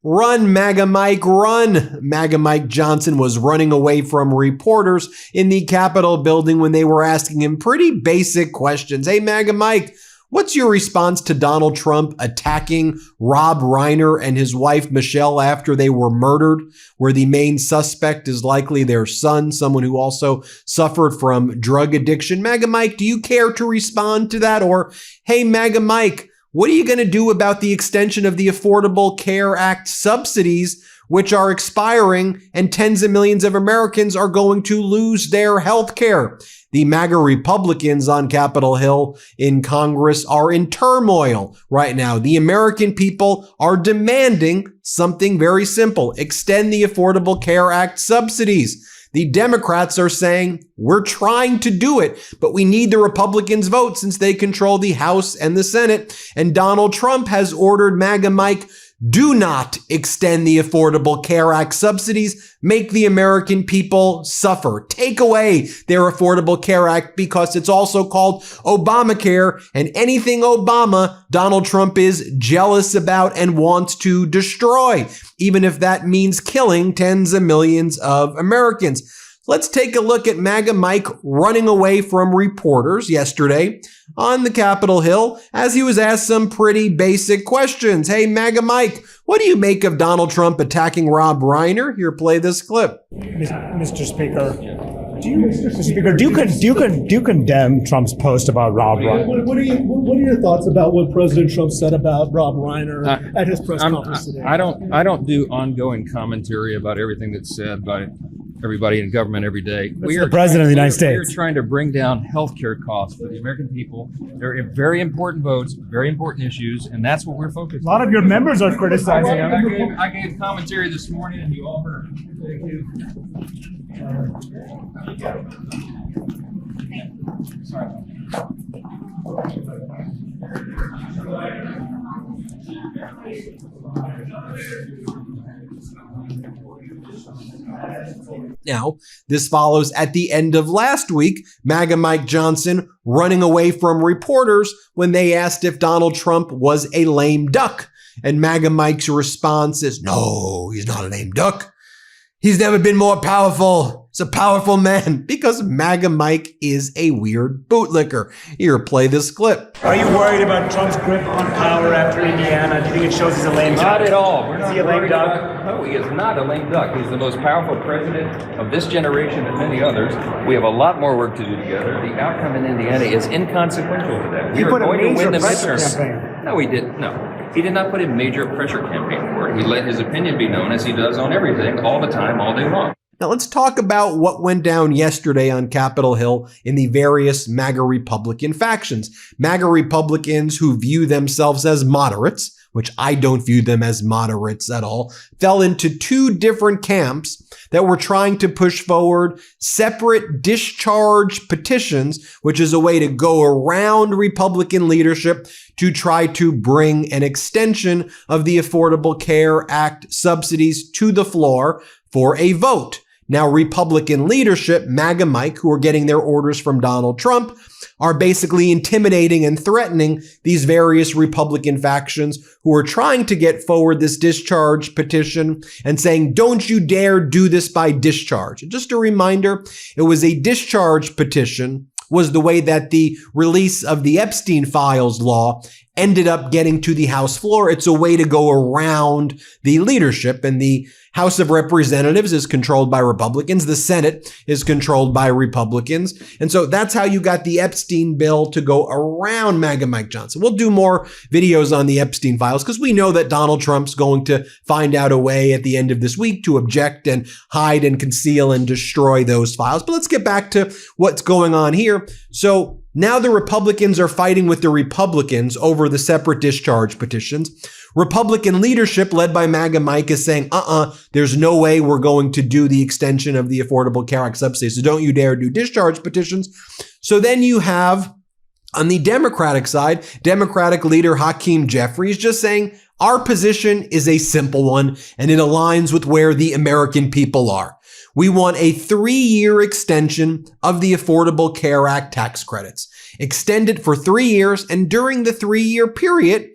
Run, MAGA Mike, run! MAGA Mike Johnson was running away from reporters in the Capitol building when they were asking him pretty basic questions. Hey, MAGA Mike, what's your response to Donald Trump attacking Rob Reiner and his wife Michelle after they were murdered, where the main suspect is likely their son, someone who also suffered from drug addiction? MAGA Mike, do you care to respond to that? Or, hey, MAGA Mike, what are you going to do about the extension of the Affordable Care Act subsidies, which are expiring and tens of millions of Americans are going to lose their health care? The MAGA Republicans on Capitol Hill in Congress are in turmoil right now. The American people are demanding something very simple: extend the Affordable Care Act subsidies. The Democrats are saying, we're trying to do it, but we need the Republicans' vote since they control the House and the Senate. And Donald Trump has ordered MAGA Mike, do not extend the Affordable Care Act subsidies. Make the American people suffer. Take away their Affordable Care Act because it's also called Obamacare, and anything Obama, Donald Trump is jealous about and wants to destroy, even if that means killing tens of millions of Americans. Let's take a look at MAGA Mike running away from reporters yesterday on the Capitol Hill as he was asked some pretty basic questions. Hey, MAGA Mike, what do you make of Donald Trump attacking Rob Reiner? Here, play this clip. Mr. Speaker, do you condemn Trump's post about Rob Reiner? What are your thoughts about what President Trump said about Rob Reiner at his press conference today? I don't do ongoing commentary about everything that's said by everybody in government every day. We are the president of the United States. We are trying to bring down healthcare costs for the American people. They're very important votes, very important issues, and that's what we're focused on. A lot of your members are criticizing him. I gave commentary this morning, and you all heard. Thank you. Sorry. Now, this follows at the end of last week, MAGA Mike Johnson running away from reporters when they asked if Donald Trump was a lame duck. And MAGA Mike's response is, no, he's not a lame duck. He's never been more powerful. He's a powerful man, because MAGA Mike is a weird bootlicker. Here, play this clip. Are you worried about Trump's grip on power after Indiana? Do you think it shows he's a lame duck? Not at all. We're Is not he a lame worried duck? about- No, he is not a lame duck. He's the most powerful president of this generation and many others. We have a lot more work to do together. The outcome in Indiana is inconsequential to that. He We are put a going to major win the pressure midterms. campaign. No, he didn't. No. He did not put a major pressure campaign forward. He let his opinion be known, as he does on everything, all the time, all day long. Now let's talk about what went down yesterday on Capitol Hill in the various MAGA Republican factions. MAGA Republicans who view themselves as moderates, which I don't view them as moderates at all, fell into two different camps that were trying to push forward separate discharge petitions, which is a way to go around Republican leadership to try to bring an extension of the Affordable Care Act subsidies to the floor for a vote. Now, Republican leadership, MAGA Mike, who are getting their orders from Donald Trump, are basically intimidating and threatening these various Republican factions who are trying to get forward this discharge petition and saying, don't you dare do this by discharge. And just a reminder, it was a discharge petition was the way that the release of the Epstein files law ended up getting to the House floor. It's a way to go around the leadership, and the House of Representatives is controlled by Republicans. The Senate is controlled by Republicans. And so that's how you got the Epstein bill to go around MAGA Mike Johnson. We'll do more videos on the Epstein files because we know that Donald Trump's going to find out a way at the end of this week to object and hide and conceal and destroy those files. But let's get back to what's going on here. So now the Republicans are fighting with the Republicans over the separate discharge petitions. Republican leadership led by MAGA Mike is saying, there's no way we're going to do the extension of the Affordable Care Act subsidies. So don't you dare do discharge petitions. So then you have, on the Democratic side, Democratic leader Hakeem Jeffries just saying, our position is a simple one, and it aligns with where the American people are. We want a 3-year extension of the Affordable Care Act tax credits. Extend it for 3 years, and during the 3-year period,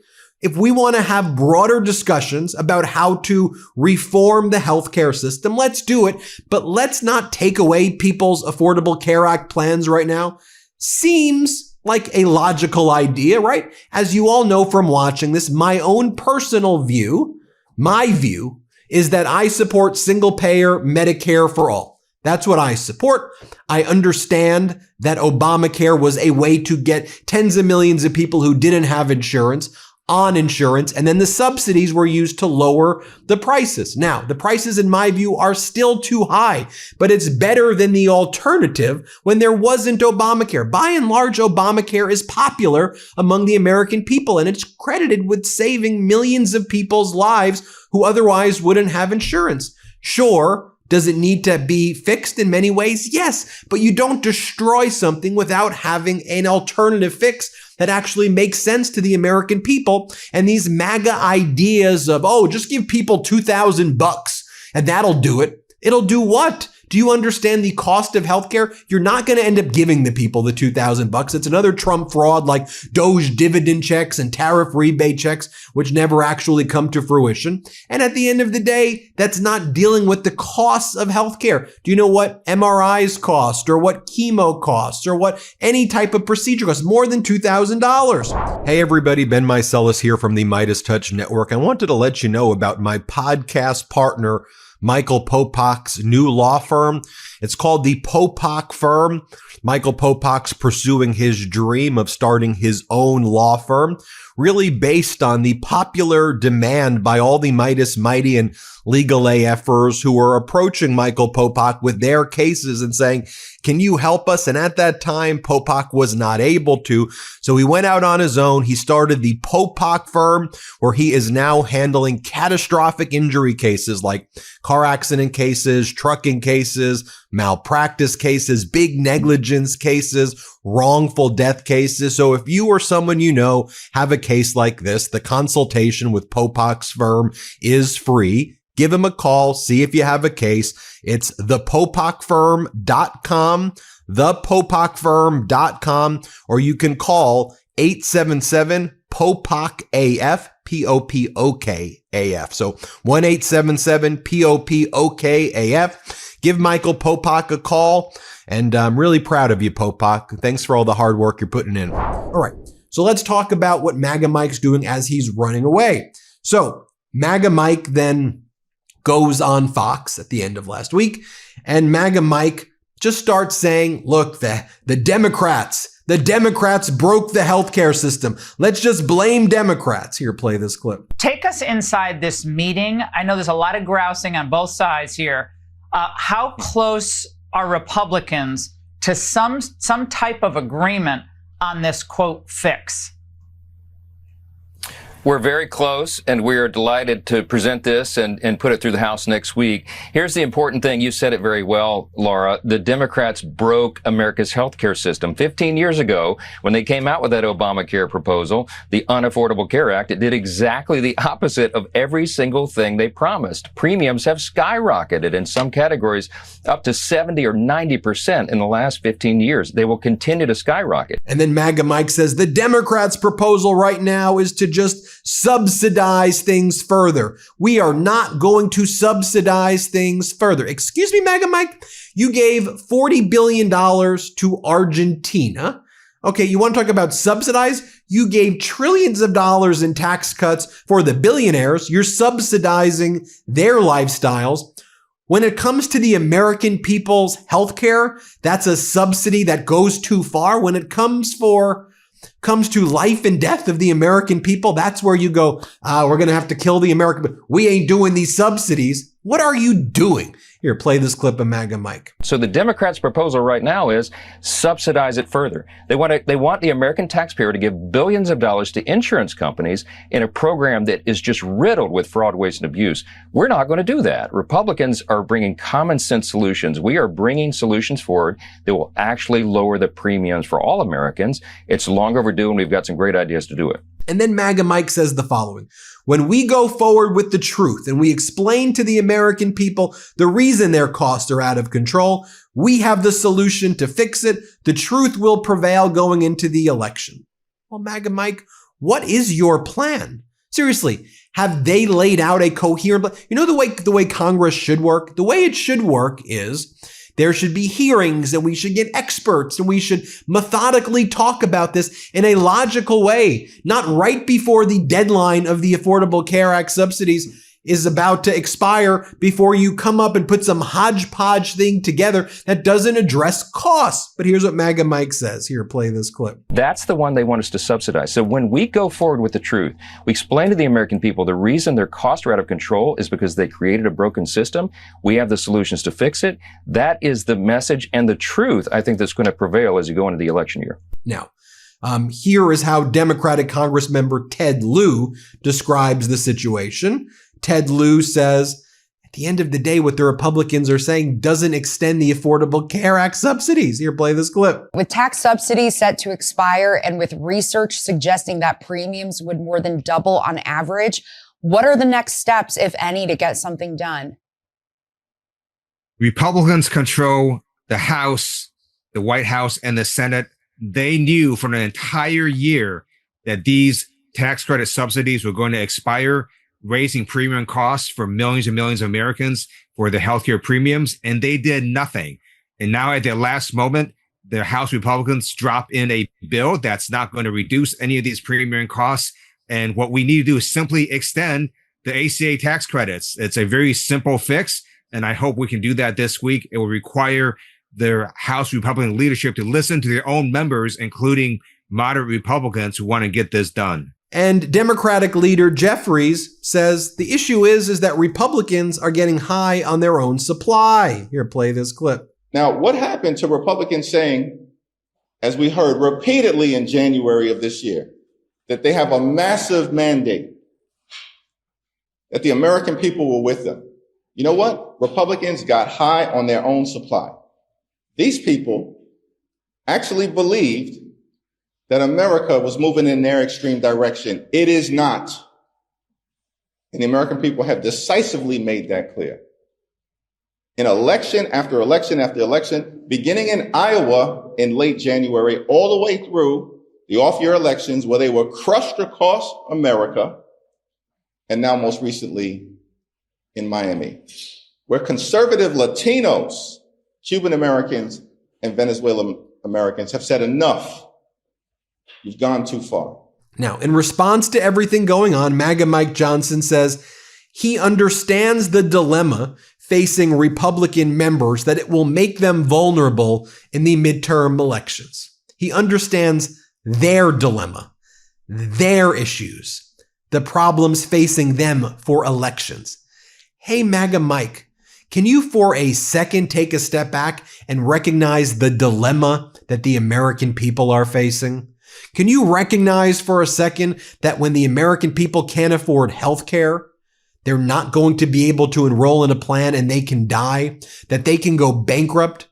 If we want to have broader discussions about how to reform the healthcare system, let's do it. But let's not take away people's Affordable Care Act plans right now. Seems like a logical idea, right? As you all know from watching this, my own personal view, my view, is that I support single-payer Medicare for all. That's what I support. I understand that Obamacare was a way to get tens of millions of people who didn't have insurance on insurance, and then the subsidies were used to lower the prices. Now, the prices, in my view, are still too high, but it's better than the alternative when there wasn't Obamacare. By and large, Obamacare is popular among the American people, and it's credited with saving millions of people's lives who otherwise wouldn't have insurance. Sure, does it need to be fixed in many ways? Yes, but you don't destroy something without having an alternative fix that actually makes sense to the American people. And these MAGA ideas of, oh, just give people $2,000 and that'll do it. It'll do what? Do you understand the cost of healthcare? You're not going to end up giving the people the $2,000. It's another Trump fraud like Doge dividend checks and tariff rebate checks, which never actually come to fruition. And at the end of the day, that's not dealing with the costs of healthcare. Do you know what MRIs cost or what chemo costs or what any type of procedure costs? More than $2,000. Hey everybody, Ben Meiselas here from the MeidasTouch Network. I wanted to let you know about my podcast partner, Michael Popak's new law firm. It's called the Popak Firm. Michael Popak's pursuing his dream of starting his own law firm, really based on the popular demand by all the Meidas Mighty and legal AFers who were approaching Michael Popak with their cases and saying, can you help us? And at that time, Popak was not able to. So he went out on his own. He started the Popak Firm, where he is now handling catastrophic injury cases like car accident cases, trucking cases, malpractice cases, big negligence cases, wrongful death cases. So if you or someone you know have a case like this, the consultation with Popak's firm is free. Give him a call. See if you have a case. It's thepopakfirm.com, thepopakfirm.com, or you can call 877-POPOK-AF, P-O-P-O-K-A-F. So 1-877-POPOK-AF. Give Michael Popak a call. And I'm really proud of you, Popak. Thanks for all the hard work you're putting in. All right. So let's talk about what MAGA Mike's doing as he's running away. So MAGA Mike then goes on Fox at the end of last week, and MAGA Mike just starts saying, look, the Democrats broke the healthcare system. Let's just blame Democrats. Here, play this clip. Take us inside this meeting. I know there's a lot of grousing on both sides here. How close are Republicans to some type of agreement on this, quote, fix? We're very close, and we are delighted to present this and put it through the House next week. Here's the important thing. You said it very well, Laura. The Democrats broke America's healthcare system. 15 years ago, when they came out with that Obamacare proposal, the Unaffordable Care Act, it did exactly the opposite of every single thing they promised. Premiums have skyrocketed in some categories up to 70 or 90% in the last 15 years. They will continue to skyrocket. And then MAGA Mike says the Democrats' proposal right now is to just subsidize things further. We are not going to subsidize things further. Excuse me, MAGA Mike? You gave $40 billion to Argentina. Okay, you want to talk about subsidize? You gave trillions of dollars in tax cuts for the billionaires. You're subsidizing their lifestyles. When it comes to the American people's healthcare, that's a subsidy that goes too far. When it comes to life and death of the American people, that's where you go, we're going to have to kill the American. We ain't doing these subsidies. What are you doing? Here, play this clip of MAGA Mike. So the Democrats' proposal right now is subsidize it further. They want the American taxpayer to give billions of dollars to insurance companies in a program that is just riddled with fraud, waste, and abuse. We're not going to do that. Republicans are bringing common sense solutions. We are bringing solutions forward that will actually lower the premiums for all Americans. It's long overdue, and we've got some great ideas to do it. And then MAGA Mike says the following: when we go forward with the truth and we explain to the American people the reason their costs are out of control, we have the solution to fix it. The truth will prevail going into the election. Well, MAGA Mike, what is your plan? Seriously, have they laid out a coherent plan? You know the way Congress should work? The way it should work is there should be hearings and we should get experts and we should methodically talk about this in a logical way, not right before the deadline of the Affordable Care Act subsidies is about to expire before you come up and put some hodgepodge thing together that doesn't address costs. But here's what MAGA Mike says. Here, play this clip. That's the one they want us to subsidize. So when we go forward with the truth, we explain to the American people the reason their costs are out of control is because they created a broken system. We have the solutions to fix it. That is the message and the truth, I think, that's going to prevail as you go into the election year. Now, here is how Democratic Congressmember Ted Lieu describes the situation. Ted Lieu says, at the end of the day, what the Republicans are saying doesn't extend the Affordable Care Act subsidies. Here, play this clip. With tax subsidies set to expire and with research suggesting that premiums would more than double on average, what are the next steps, if any, to get something done? Republicans control the House, the White House, and the Senate. They knew for an entire year that these tax credit subsidies were going to expire, raising premium costs for millions and millions of Americans for the healthcare premiums, and they did nothing. And now at their last moment, the House Republicans drop in a bill that's not going to reduce any of these premium costs. And what we need to do is simply extend the ACA tax credits. It's a very simple fix, and I hope we can do that this week. It will require the House Republican leadership to listen to their own members, including moderate Republicans who want to get this done. And Democratic leader Jeffries says the issue is that Republicans are getting high on their own supply. Here, play this clip. Now, what happened to Republicans saying, as we heard repeatedly in January of this year, that they have a massive mandate, that the American people were with them? You know what? Republicans got high on their own supply. These people actually believed that America was moving in their extreme direction. It is not. And the American people have decisively made that clear. In election after election after election, beginning in Iowa in late January, all the way through the off-year elections where they were crushed across America, and now most recently in Miami, where conservative Latinos, Cuban Americans, and Venezuelan Americans have said enough. You've gone too far. Now, in response to everything going on, MAGA Mike Johnson says he understands the dilemma facing Republican members, that it will make them vulnerable in the midterm elections. He understands their dilemma, their issues, the problems facing them for elections. Hey, MAGA Mike, can you for a second take a step back and recognize the dilemma that the American people are facing? Can you recognize for a second that when the American people can't afford health care, they're not going to be able to enroll in a plan and they can die, that they can go bankrupt?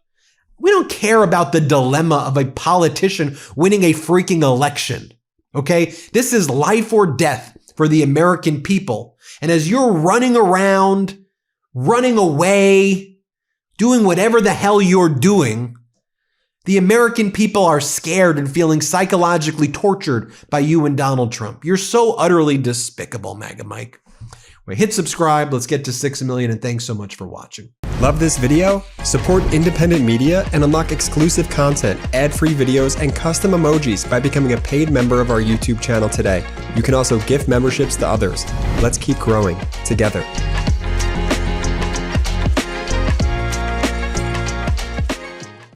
We don't care about the dilemma of a politician winning a freaking election, okay? This is life or death for the American people. And as you're running around, running away, doing whatever the hell you're doing, the American people are scared and feeling psychologically tortured by you and Donald Trump. You're so utterly despicable, MAGA Mike. Well, hit subscribe. Let's get to 6 million, and thanks so much for watching. Love this video? Support independent media and unlock exclusive content, ad-free videos, and custom emojis by becoming a paid member of our YouTube channel today. You can also gift memberships to others. Let's keep growing together.